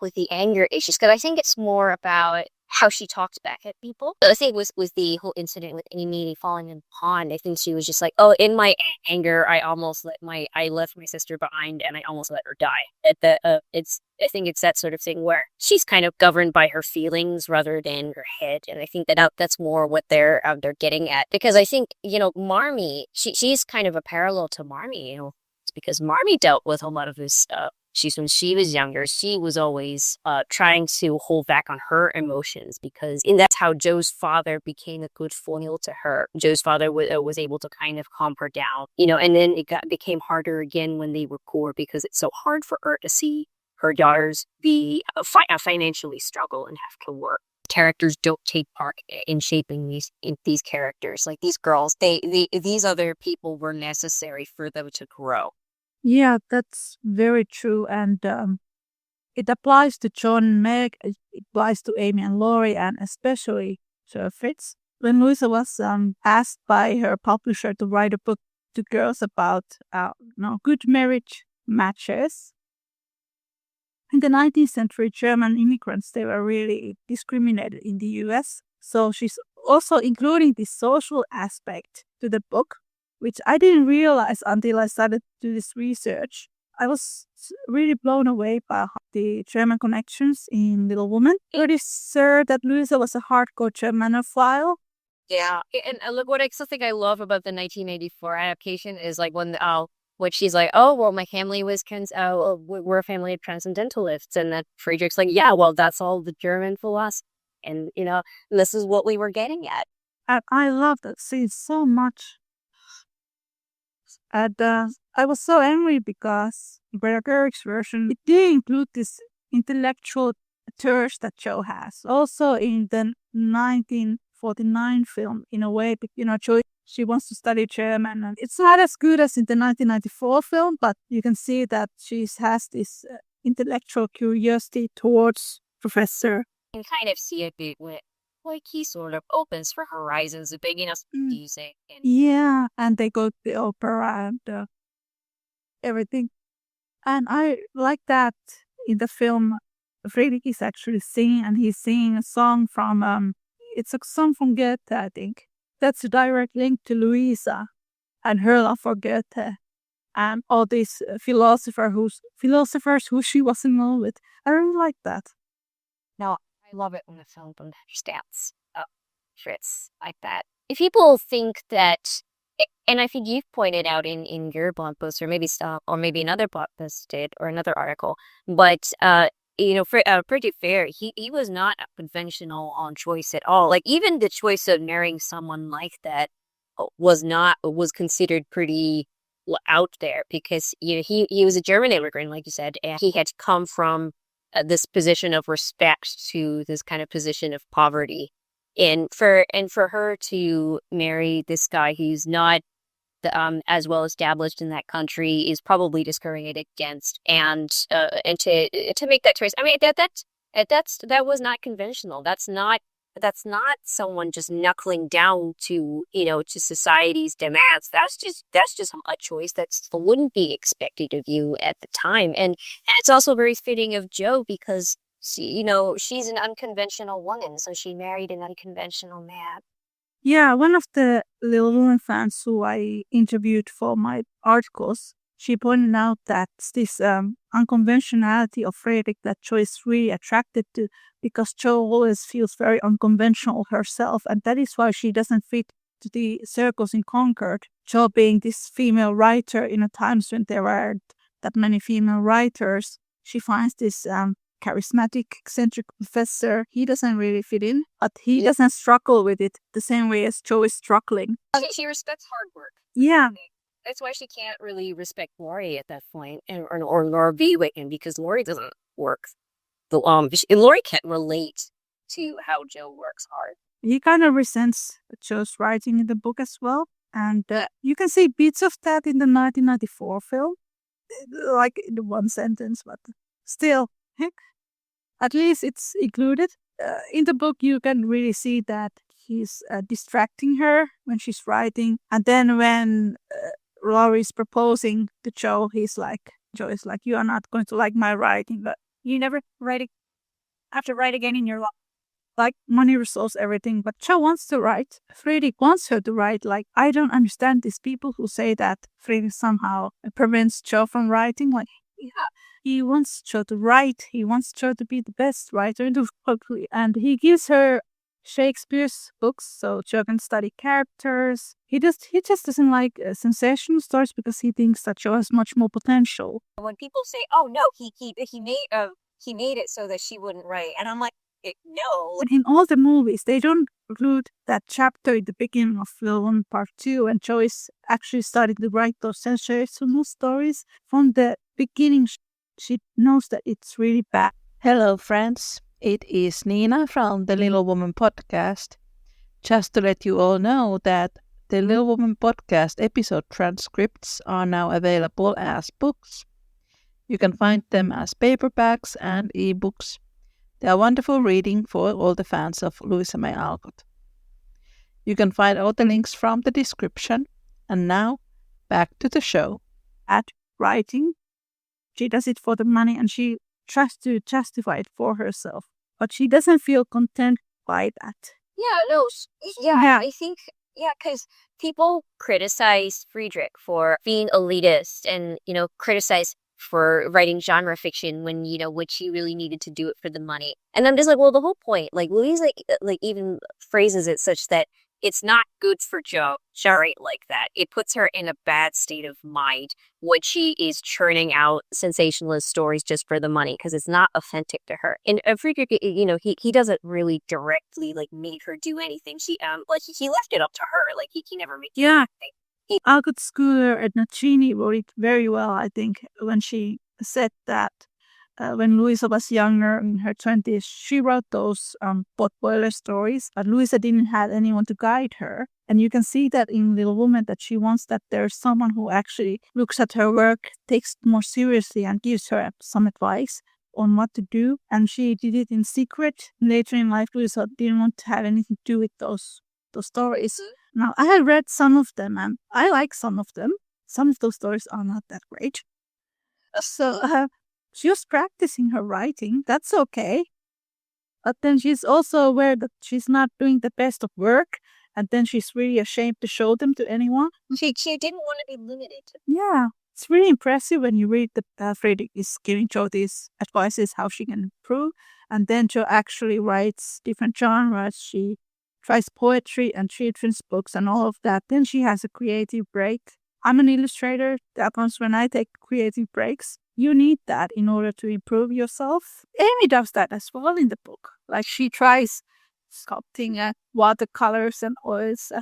with the anger issues, because I think it's more about how she talks back at people. The thing was the whole incident with Amy falling in the pond. I think she was just like, oh, in my anger, I left my sister behind, and I almost let her die. I think it's that sort of thing where she's kind of governed by her feelings rather than her head, and I think that's more what they're getting at. Because I think Marmee, she's kind of a parallel to Marmee. It's because Marmee dealt with a lot of this stuff. When she was younger, she was always trying to hold back on her emotions and that's how Joe's father became a good foil to her. Joe's father was able to kind of calm her down, and then became harder again when they were poor because it's so hard for her to see her daughters be financially struggle and have to work. Characters don't take part in shaping these characters. Like these girls, these other people were necessary for them to grow. Yeah, that's very true. And it applies to John and Meg, it applies to Amy and Laurie, and especially to Fritz. When Louisa was asked by her publisher to write a book to girls about good marriage matches, in the 19th century, German immigrants, they were really discriminated in the US. So she's also including the social aspect to the book, which I didn't realize until I started to do this research. I was really blown away by the German connections in Little Woman. It is sure that Louisa was a hardcore Germanophile. Yeah, and look, what I still think I love about the 1984 adaptation is like when she's like, oh well, my family was we're a family of transcendentalists, and that Friedrich's like, yeah, well, that's all the German philosophy, and this is what we were getting at. And I love that scene so much. And I was so angry because Greta Gerwig's version, it did include this intellectual thirst that Joe has. Also in the 1949 film, in a way, Joe, she wants to study German. And it's not as good as in the 1994 film, but you can see that she has this intellectual curiosity towards Professor. You can kind of see a bit with like he sort of opens for horizons a big enough music. Yeah, and they go to the opera and everything. And I like that in the film, Friedrich is actually singing, and he's singing a song from, it's a song from Goethe, I think. That's a direct link to Louisa and her love for Goethe and all these philosophers who she was in love with. I really like that. No, I love it when the film understands Fritz like that. If people think that, and I think you've pointed out in your blog post, or maybe another blog post did, or another article, but Pretty Fair, he was not a conventional on choice at all. Like even the choice of marrying someone like that was considered pretty out there because he was a German immigrant, like you said, and he had come from this position of respect to this kind of position of poverty. And for her to marry this guy who's not as well established in that country is probably discouraged against, and to make that choice, I mean that was not conventional. That's not someone just knuckling down to to society's demands. That's just a choice that wouldn't be expected of you at the time, and it's also very fitting of Joe because she's an unconventional woman, so she married an unconventional man. Yeah, one of the Little Women fans who I interviewed for my articles, she pointed out that this unconventionality of Frederick that Joe is really attracted to because Joe always feels very unconventional herself, and that is why she doesn't fit to the circles in Concord. Joe being this female writer in a times when there weren't that many female writers, she finds this charismatic, eccentric professor. He doesn't really fit in, but he doesn't struggle with it the same way as Joe is struggling. She respects hard work. Yeah. That's why she can't really respect Laurie at that point, or be with him because Laurie doesn't work. Laurie can't relate to how Joe works hard. He kind of resents Joe's writing in the book as well, and you can see bits of that in the 1994 film, like in the one sentence, but still, at least it's included. In the book, you can really see that he's distracting her when she's writing, and then when Laurie's proposing to Joe, Joe is like, you are not going to like my writing, but you never have to write again in your life. Like, money resolves everything, but Jo wants to write. Friedrich wants her to write. Like, I don't understand these people who say that Friedrich somehow prevents Jo from writing. Like, yeah, he wants Jo to write. He wants Jo to be the best writer in the world. And he gives her Shakespeare's books so Jo can study characters. He just doesn't like sensational stories because he thinks that Jo has much more potential. When people say, "Oh no, he made it so that she wouldn't write," and I'm like, no. But in all the movies, they don't include that chapter in the beginning of film part 2 when Jo is actually starting to write those sensational stories. From the beginning, she knows that it's really bad. Hello, friends. It is Niina from the Little Woman podcast. Just to let you all know that the Little Woman podcast episode transcripts are now available as books. You can find them as paperbacks and ebooks. They are wonderful reading for all the fans of Louisa May Alcott. You can find all the links from the description. And now, back to the show. At writing, she does it for the money and she tries to justify it for herself. But she doesn't feel content by that. Yeah, no, yeah, I think, yeah, because people criticize Friedrich for being elitist and, criticize for writing genre fiction when, when she really needed to do it for the money. And I'm just like, well, the whole point, like, Louisa, like, even phrases it such that it's not good for Jo to write like that. It puts her in a bad state of mind when she is churning out sensationalist stories just for the money because it's not authentic to her. And Friedrich, he doesn't really directly, like, make her do anything. He left it up to her. Like, he never made anything. Alcott Schooler and Nacini wrote it very well, I think, when she said that when Louisa was younger, in her 20s, she wrote those potboiler stories, but Louisa didn't have anyone to guide her. And you can see that in Little Woman that she wants that there's someone who actually looks at her work, takes it more seriously, and gives her some advice on what to do. And she did it in secret. Later in life, Louisa didn't want to have anything to do with those stories. Now, I had read some of them, and I like some of them. Some of those stories are not that great. So she was practicing her writing. That's okay. But then she's also aware that she's not doing the best of work, and then she's really ashamed to show them to anyone. She didn't want to be limited. Yeah, it's really impressive when you read that Friedrich is giving Jo these advices how she can improve, and then Jo actually writes different genres. She tries poetry and children's books and all of that. Then she has a creative break. I'm an illustrator. That comes when I take creative breaks. You need that in order to improve yourself. Amy does that as well in the book. Like, she tries sculpting watercolors and oils.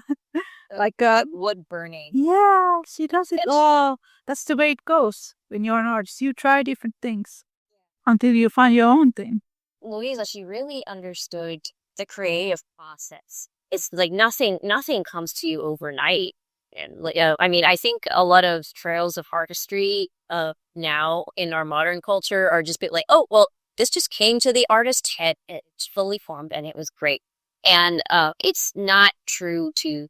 like wood burning. Yeah, she does it all. That's the way it goes when you're an artist. You try different things until you find your own thing. Louisa, she really understood the creative process. It's like nothing comes to you overnight. And I think a lot of trails of artistry now in our modern culture are just a bit like, oh, well, this just came to the artist's head. It's fully formed and it was great. And it's not true to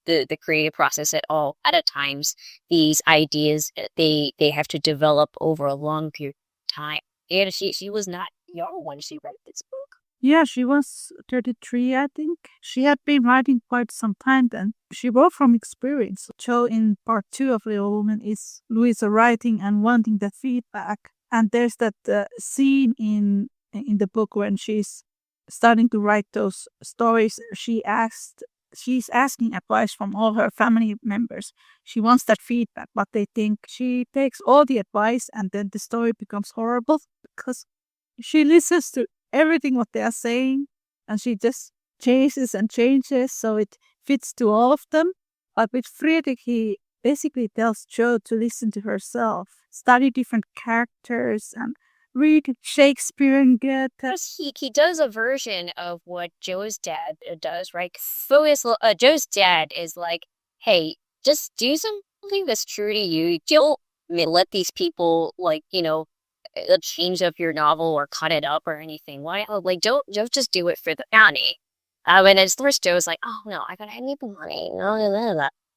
the creative process at all. At times, these ideas, they have to develop over a long period of time. And she was not young when she read this book. Yeah, she was 33, I think. She had been writing quite some time then. She wrote from experience. Jo in part 2 of Little Woman is Louisa writing and wanting the feedback. And there's that scene in the book when she's starting to write those stories. She's asking advice from all her family members. She wants that feedback, but they think she takes all the advice and then the story becomes horrible because she listens to everything what they are saying and she just changes and changes so it fits to all of them. But with Friedrich, he basically tells Jo to listen to herself, study different characters and read Shakespeare and Goethe. He does a version of what Jo's dad does, right? Jo's dad is like, hey, just do something that's true to you. Don't let these people change up your novel or cut it up or anything. Why? Don't just do it for the money. And at first Joe's like, oh no, I need the money.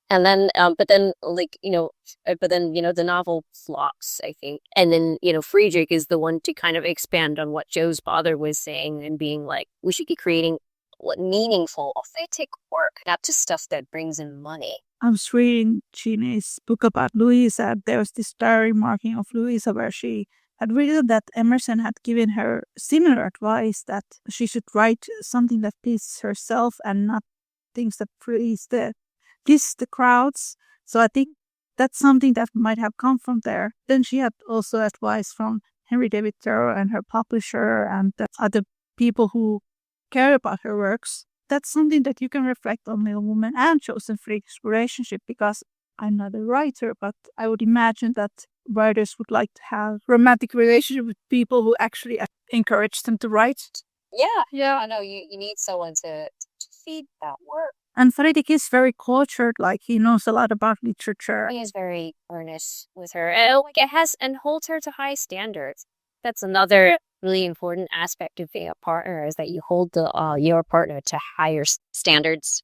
And then, but then, like, the novel flops, I think. And then, Friedrich is the one to kind of expand on what Joe's father was saying and being like, we should be creating meaningful, authentic work, not just stuff that brings in money. I was reading Jeannie's book about Louisa. There was this diary marking of Louisa where she had written that Emerson had given her similar advice that she should write something that pleases herself and not things that please the crowds. So I think that's something that might have come from there. Then she had also advice from Henry David Thoreau and her publisher and the other people who care about her works. That's something that you can reflect on Little Woman and Chosen Freak's relationship, because I'm not a writer, but I would imagine that writers would like to have romantic relationship with people who actually encourage them to write. Yeah. I know you need someone to feed that work. And Fredrik is very cultured, like he knows a lot about literature. He is very earnest with her. And it has and holds her to high standards. That's another really important aspect of being a partner, is that you hold your partner to higher standards.